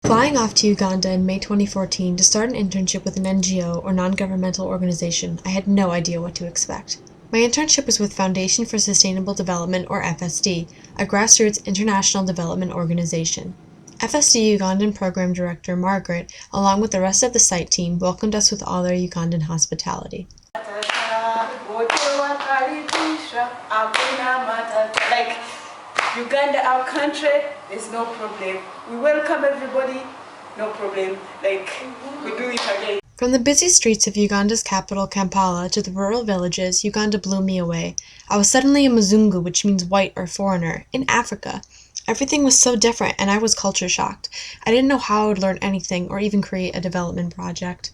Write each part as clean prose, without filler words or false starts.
Flying off to Uganda in May 2014 to start an internship with an NGO or non-governmental organization, I had no idea what to expect. My internship was with Foundation for Sustainable Development, or FSD, a grassroots international development organization. FSD Ugandan Program Director Margaret, along with the rest of the site team, welcomed us with all their Ugandan hospitality. Like Uganda, our country, there's no problem. We welcome everybody, no problem. Like, we do it again. From the busy streets of Uganda's capital, Kampala, to the rural villages, Uganda blew me away. I was suddenly a Mzungu, which means white or foreigner, in Africa. Everything was so different, and I was culture shocked. I didn't know how I would learn anything or even create a development project.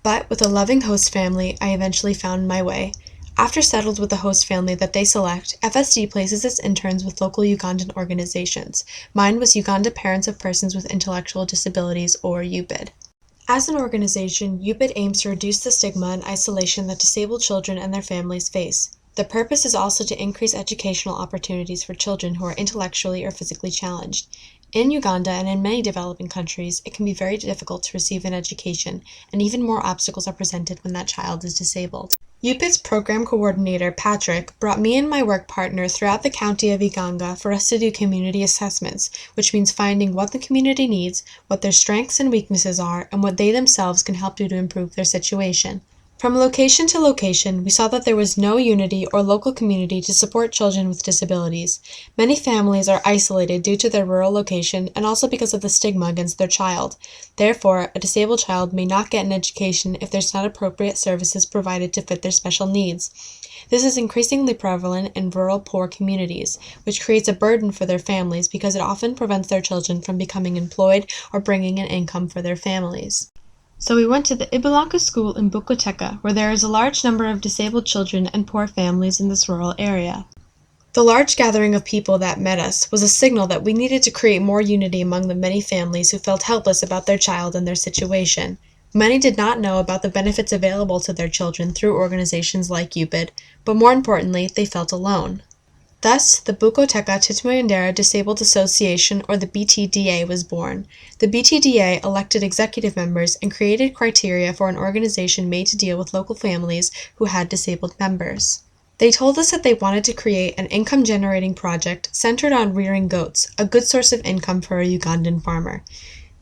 But with a loving host family, I eventually found my way. After settled with the host family that they select, FSD places its interns with local Ugandan organizations. Mine was Uganda Parents of Persons with Intellectual Disabilities, or UPID. As an organization, UPID aims to reduce the stigma and isolation that disabled children and their families face. The purpose is also to increase educational opportunities for children who are intellectually or physically challenged. In Uganda and in many developing countries, it can be very difficult to receive an education, and even more obstacles are presented when that child is disabled. UPID's program coordinator, Patrick, brought me and my work partner throughout the county of Uganda for us to do community assessments, which means finding what the community needs, what their strengths and weaknesses are, and what they themselves can help do to improve their situation. From location to location, we saw that there was no unity or local community to support children with disabilities. Many families are isolated due to their rural location and also because of the stigma against their child. Therefore, a disabled child may not get an education if there's not appropriate services provided to fit their special needs. This is increasingly prevalent in rural poor communities, which creates a burden for their families because it often prevents their children from becoming employed or bringing an income for their families. So we went to the Ibulanka school in Bukoteka, where there is a large number of disabled children and poor families in this rural area. The large gathering of people that met us was a signal that we needed to create more unity among the many families who felt helpless about their child and their situation. Many did not know about the benefits available to their children through organizations like UPID, but more importantly, they felt alone. Thus, the Bukoteka Titmoyandera Disabled Association, or the BTDA, was born. The BTDA elected executive members and created criteria for an organization made to deal with local families who had disabled members. They told us that they wanted to create an income-generating project centered on rearing goats, a good source of income for a Ugandan farmer.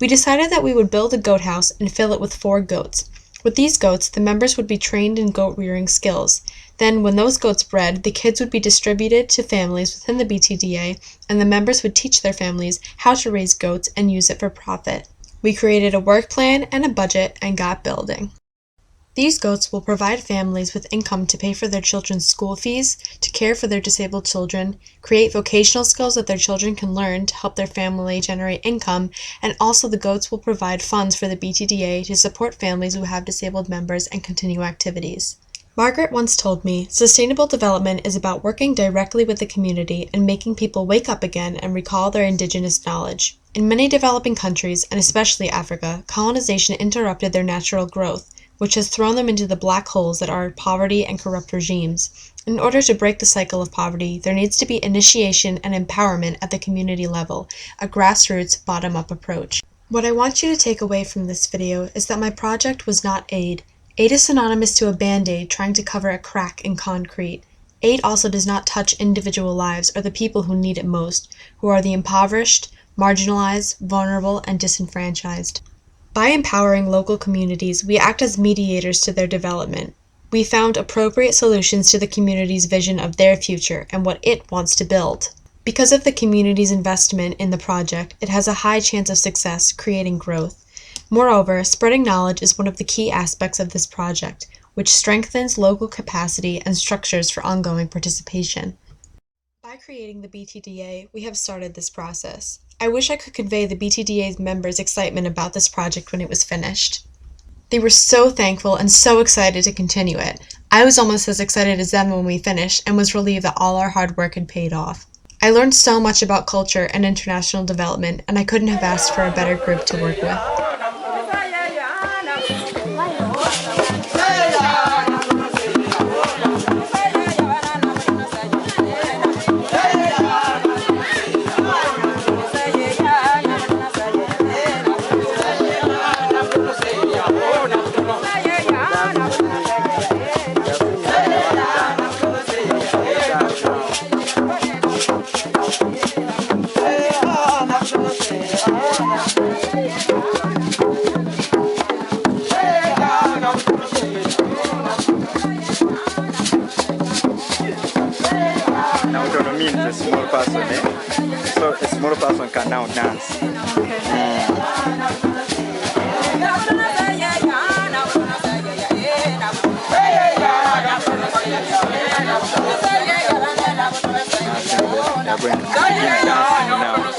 We decided that we would build a goat house and fill it with 4 goats. With these goats, the members would be trained in goat rearing skills. Then, when those goats bred, the kids would be distributed to families within the BTDA, and the members would teach their families how to raise goats and use it for profit. We created a work plan and a budget and got building. These goats will provide families with income to pay for their children's school fees, to care for their disabled children, create vocational skills that their children can learn to help their family generate income, and also the goats will provide funds for the BTDA to support families who have disabled members and continue activities. Margaret once told me, sustainable development is about working directly with the community and making people wake up again and recall their indigenous knowledge. In many developing countries, and especially Africa, colonization interrupted their natural growth, which has thrown them into the black holes that are poverty and corrupt regimes. In order to break the cycle of poverty, there needs to be initiation and empowerment at the community level, a grassroots, bottom-up approach. What I want you to take away from this video is that my project was not aid. Aid is synonymous to a band-aid trying to cover a crack in concrete. Aid also does not touch individual lives or the people who need it most, who are the impoverished, marginalized, vulnerable, and disenfranchised. By empowering local communities, we act as mediators to their development. We found appropriate solutions to the community's vision of their future and what it wants to build. Because of the community's investment in the project, it has a high chance of success, creating growth. Moreover, spreading knowledge is one of the key aspects of this project, which strengthens local capacity and structures for ongoing participation. By creating the BTDA, we have started this process. I wish I could convey the BTDA's members' excitement about this project when it was finished. They were so thankful and so excited to continue it. I was almost as excited as them when we finished and was relieved that all our hard work had paid off. I learned so much about culture and international development, and I couldn't have asked for a better group to work with. Now don't mean a small person, eh? So a small person can now dance. They're going to begin dancing now.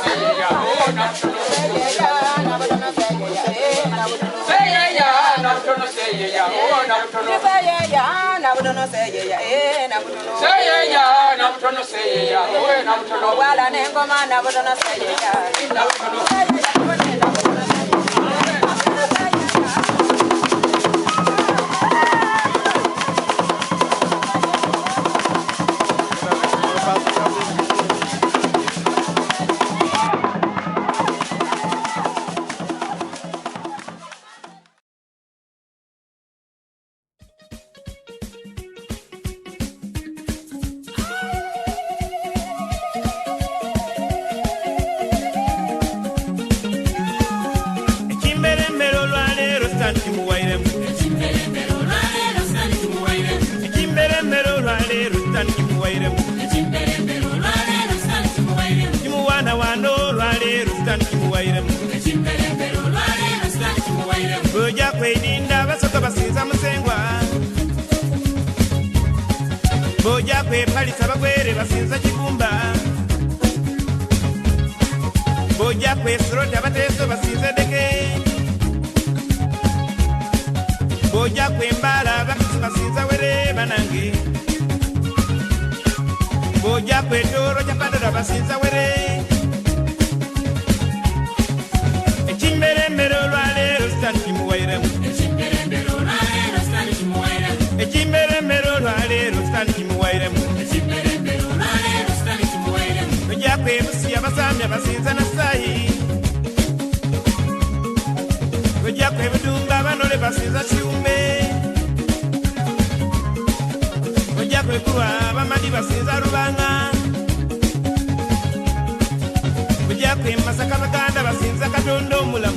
Boja kwedinda basoka basinza musengwa Boja kwepalisa bagwere basinza kibumba Boja kwesorota bateso basinza deke Boja kwembala bakisi basinza were banange Boja kwetoro chapadora basinza were Echimbere olwalero stand kimuwairemu Echimbere olwalero stand kimuwairemu Boja kwebusi abasamya basinza na sayi Boja kwebudunga banole basinza kiume Boja kwekuwa bamadi basinza rubanga Boja kwemasaka baganda basinza katondo omulamu